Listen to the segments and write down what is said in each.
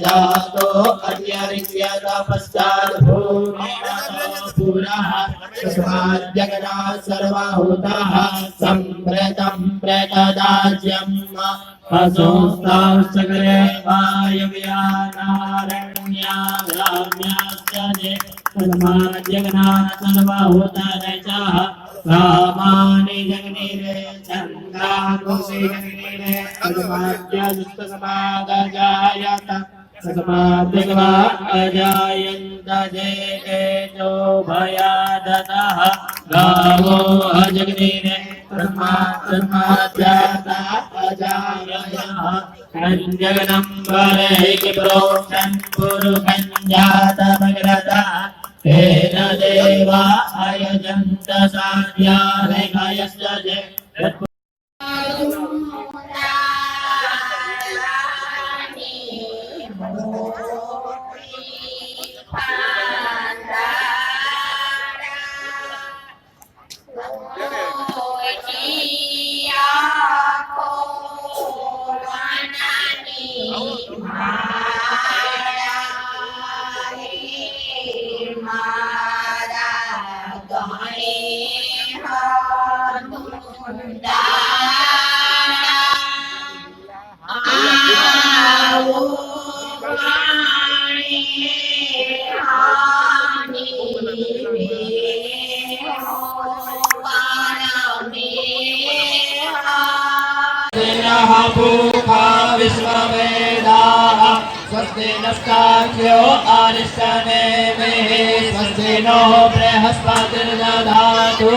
जातो अत्यरिष्यत पश्चात् भूमिरतो पुरः तस्माद्यगनात् सर्वभूताः सम्प्रतं प्रतदाज्यम् असोस्ताश्चक्रे वायव्यानारण्या ग्राम्याश्च तस्माद्यगनात् सर्वभूताः रामानि जगनीरे चन्द्राकुशि जगनीरे तस्माद्यजुस्तसमादजायत तस्माद्यगवा अजायन्त जेकेतो भयादतः गावो अजगनीरे तस्माद्यजाता अजायतः जगनं वरैकि प्रोक्षन् पुरुषं जातमग्रतः तेन देवा अयजन्त साध्यारेखायश्च भूखा विश्ववेदाः स्वस्ति नस्ताख्यो आरिष्टनेमे स्वस्ति नो बृहस्पतिर्दधातु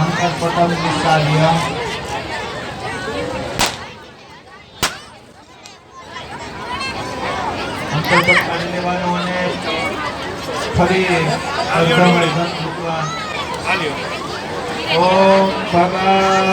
अंकपटम विस्तार्य अंकपट करने वालों ने फरी अर्धमय भगवान आलियो ओम भगवान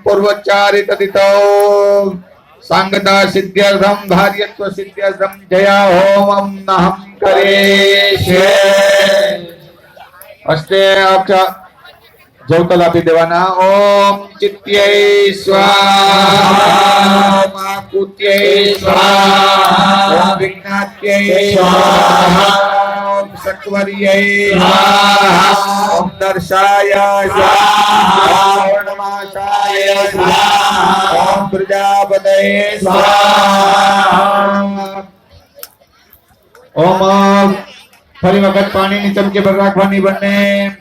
पूर्वोच्चारितदितो सांगता सिद्ध्यर्थम भार्यत्व सिद्ध्यर्थम जया होमं नहं करेशे अस्ते अक्षा जौतल आपी देवाना ओम चित्यै स्वाहा ओम आकुत्यै स्वाहा ओम विघ्नात्यै स्वाहा ओम सक्वर्यै स्वाहा ओम दर्शाय स्वाहा ओम नमाशाय स्वाहा ओम प्रजापतये स्वाहा ओम फरी वखत पानी ની ચમચી પર રાખવાની બંને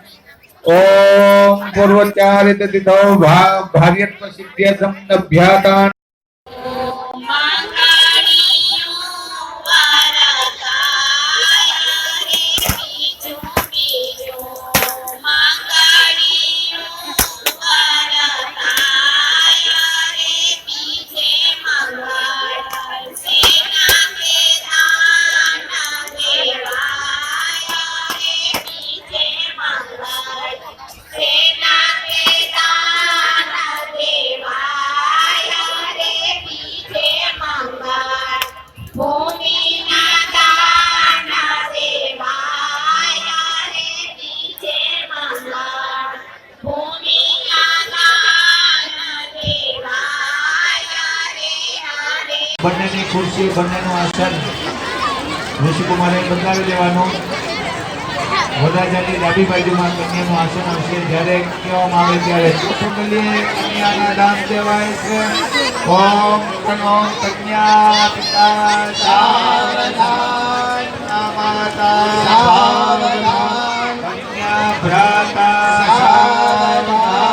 ओम पूर्वोच्चारित तिथौ भार्यत्व सिद्ध्यर्थम अभ्यातान બંનેની ખુરશી બંનેનું આસન ઋષિકુમારે બદલાવી લેવાનું વરરાજાની ડાબી બાજુમાં કન્યાનું આસન આવશે. જ્યારે કહેવામાં આવે ત્યારે ચોથું કલીએ કન્યાના દાન દેવાય છે. ઓમ કનો કન્યા પિતા સાવધાન, માતા સાવધાન, કન્યા ભ્રાતા સાવધાન.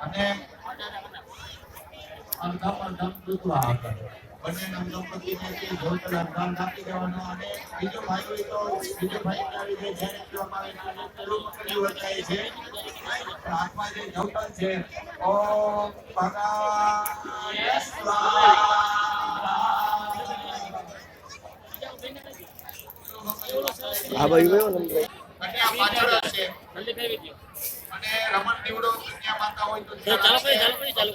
અને અર્ધમ દૂધવા આગળ બંને દંપતીને કે જોતર અર્ધમ નાખી દેવાનો. અને બીજો ભાઈ હોય તો બીજો ભાઈ આવી જાય જ્યારે કહેવામાં આવે પેલું પકડી વળાય છે. હાથમાં જે જોતર છે ઓમ ભગાય સ્વાહા. આ ભાઈ ગયો નંબર અને આ પાછળ છે અને રમણ નીવડો કન્યા માતા હોય તો ચાલો કરી અને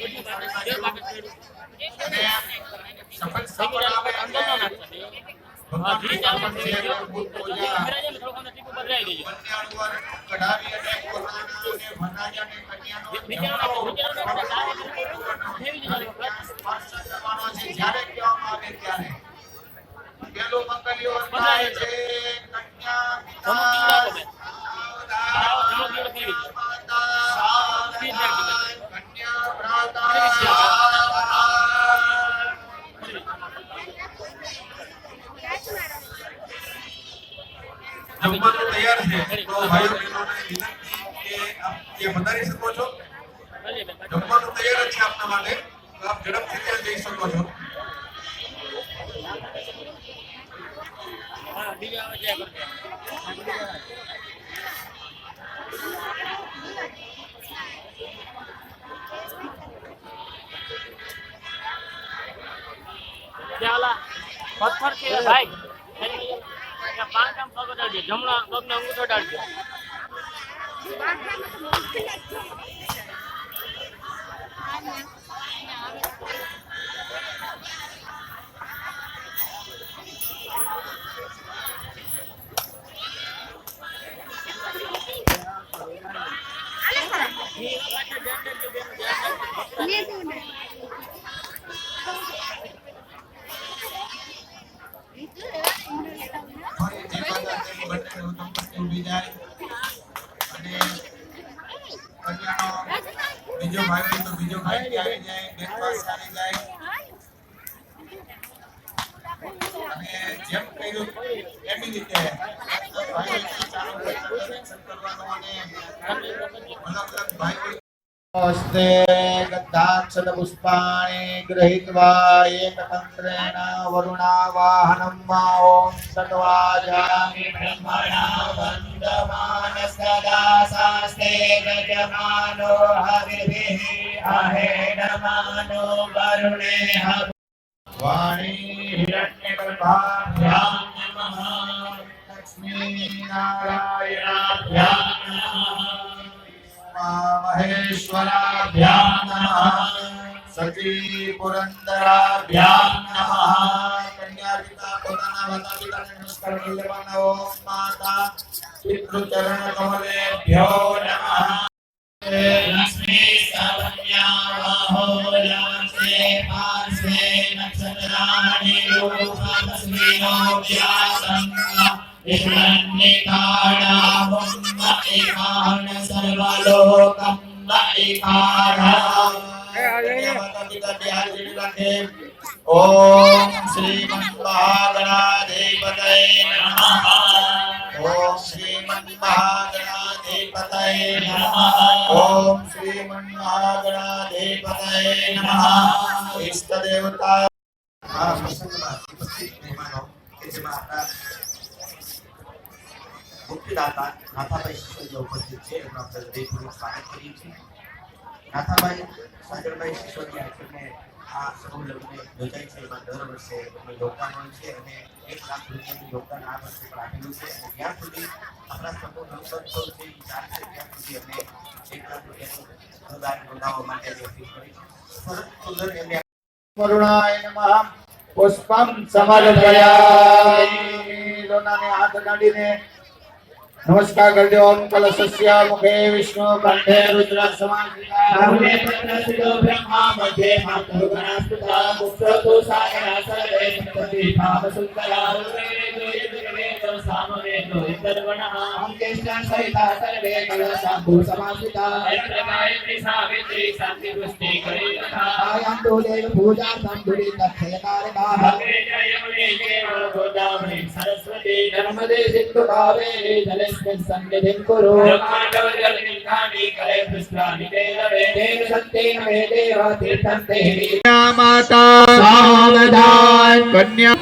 સફળ સફળ આવે અંદર નો નાખતા હા જી ચાલો છે ભૂત પૂજા કઢાવી અને કોરાના અને ભનાજાને કન્યાનો જ્યારે કહેવામાં આવે ત્યારે પેલું મંગલ્યો થાય છે. કન્યા પિતા કન્યા ભ્રાતા જમવાનું તૈયાર છે. તો ભાઈઓ બહેનોને વિનંતી કે આપ ત્યાં પધારી શકો છો. જમવાનું તૈયાર છે આપના માટે, તો આપ ઝડપથી ત્યાં જઈ શકો છો. પથ્થર છે ભાઈ પાંચ આમ પગ ડાળજો જમણા પગને અંગૂઠો ડાળજો. બીજો ભાઈ હોય તો બીજો ભાઈ બી આવી જાય, બેન પાસે આવી જાય. અને જેમ કર્યું એવી રીતે ભાઈઓને ચાલો દર્શન કરવાનું અને અલગ અલગ ભાઈઓ નમસ્તે ગંધાક્ષત પુષ્પાણિ ગૃહીત્વા એકતંત્રેણ વરુણાવાહનમ ઓમ સત્વાજામિ બ્રહ્મણા વંદમાન સદા શાસ્તે ગજમાનો હવિર્ભિઃ અહેડમાનો વરુણે વાણી હિરણ્યગર્ભાભ્યાં નમઃ લક્ષ્મી નારાયણાભ્યાં નમઃ મહેશ્વરાભ્યાં નમઃ સચી પુરંદરાભ્યાં નમઃ કન્યા પિતા પોતાના માતા પિતાને નમસ્કાર કરી લેવાના. ઓમ માતા પિતૃચરણ કમલેભ્યો નમઃ લક્ષ્મી સવન્યાવહો લક્ષ્મે પાર્શ્વે નક્ષત્રાણિ રૂપતસ્મિનો વ્યાસં વિષ્ણન્નિકાણામુમ્મ એકાણ સર્વલોકમ એકાણ ઓમ શ્રીમન્મહાગણાધિપતये નમઃ. ઓમ શ્રીમન્મહાગણાધિપતये નમઃ. ઓમ શ્રીમન્મહાગણાધિપતये નમઃ. ઇષ્ટ દેવતા આ પ્રસંગમાં ઉપસ્થિત મહેમાનો કે જેમાં આપણા મુક્તિદાતા નાથાભાઈ સિસોદિયા ઉપસ્થિત છે, એમનું આપણે હૃદયપૂર્વક સ્વાગત કરીએ છીએ. નાથાભાઈ સાજણભાઈ સિસોદિયા એમને આ સમૂહ લગ્ન યોજાય છે એમાં દર વર્ષે એમનું યોગદાન હોય છે અને 1 લાખ રૂપિયાનું યોગદાન આ વર્ષે પણ આપેલું છે. અને જ્યાં સુધી આપણા સમૂહ નવસંતો છે એ ચાલશે ત્યાં સુધી એમને 1 લાખ રૂપિયાનું અનુદાન નોંધાવવા માટે અપીલ કરી છે. સરસ સુંદર એમને કરુણાય નમઃ પુષ્પમ સમર્પયામિ. લોનાને હાથ કાઢીને નમસ્કાર કરજો. ઓમ કલશસ્ય મુખે વિષ્ણુ કંઠે રુદ્ર સમાસિતા ભૂલે પત્રસિતો બ્રહ્મા મધ્યે માતૃ ગણાસ્તુતા મુક્તો સાગરા સર્વે સંપત્તિ ભાવ સુંદરા વેદો સામવેદો ઇતર્વણઃ અંકેષ્ટા સહિતા સર્વે કલશાંભુ સમાસિતા ગાયત્રી સાવિત્રી શાંતિ પુષ્ટિ કરિતથા આયં તો દેવ પૂજાર્થં ધુરી તથ્યકારકાઃ અગ્રે જયમુને દેવ ગોદાવરી સરસ્વતી નર્મદે સિંધુ કાવેરી જલેસ્મિन् સન્નિધિં કુરુ બ્રહ્માંડો જલનિધાની કરે પુષ્ટાનિ દેવે દેવ સત્યેન મે દેવ તીર્થં દેહિ માતા સાવધાન કન્યા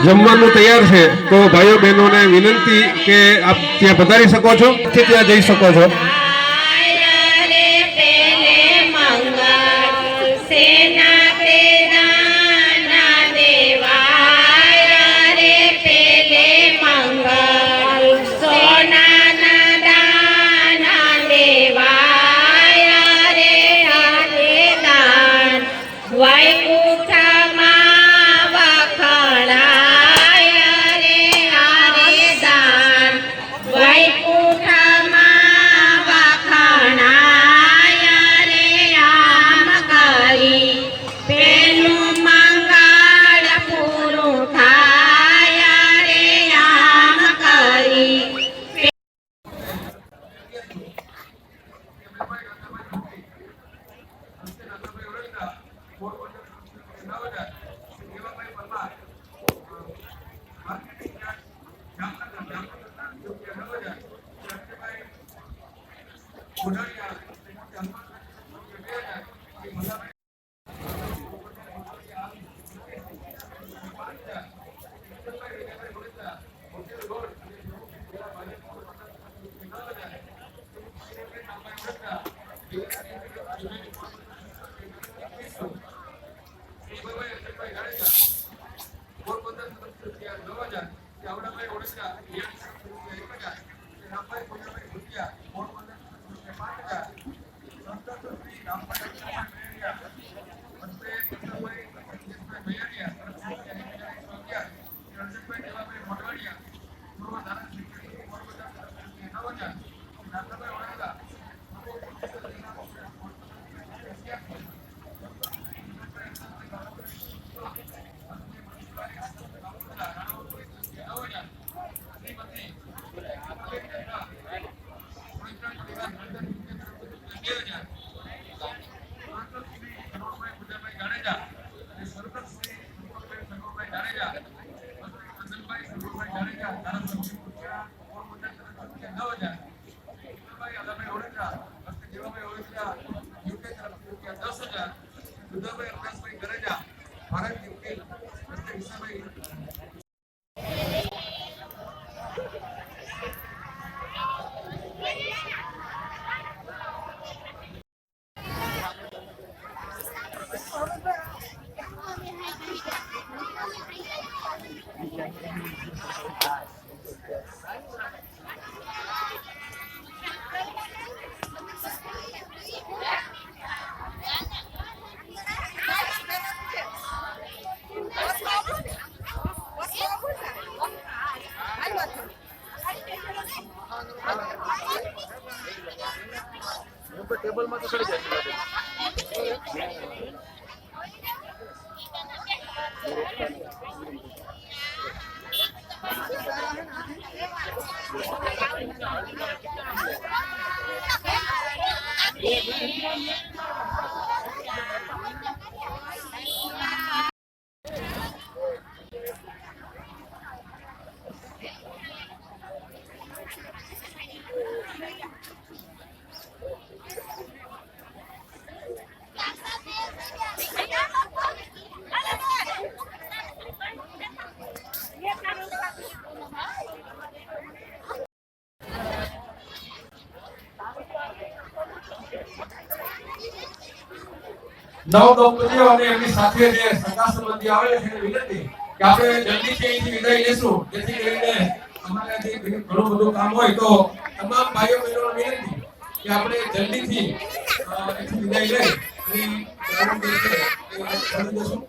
જમવાનું તૈયાર છે, તો ભાઈઓ બહેનોને વિનંતી કે આપ ત્યાં પધારી શકો છો, ત્યાં જઈ શકો છો. સુધાભાઈ અવકાશભાઈ ગરેજા, ભારત વકીલ શ્રી વિશાભાઈ નવ દંપતીઓ અને એમની સાથે જે સગા સંબંધી આવે છે એને વિનંતી કે આપણે જલ્દીથી અહીંથી વિદાય લેશું, જેથી કરીને અમારે જે ઘણું બધું કામ હોય તો તમામ ભાઈઓ બહેનોને વિનંતી કે આપણે જલ્દીથી અહીંથી વિદાય લઈ અને જવાનું જે છે એ કરી દઈશું.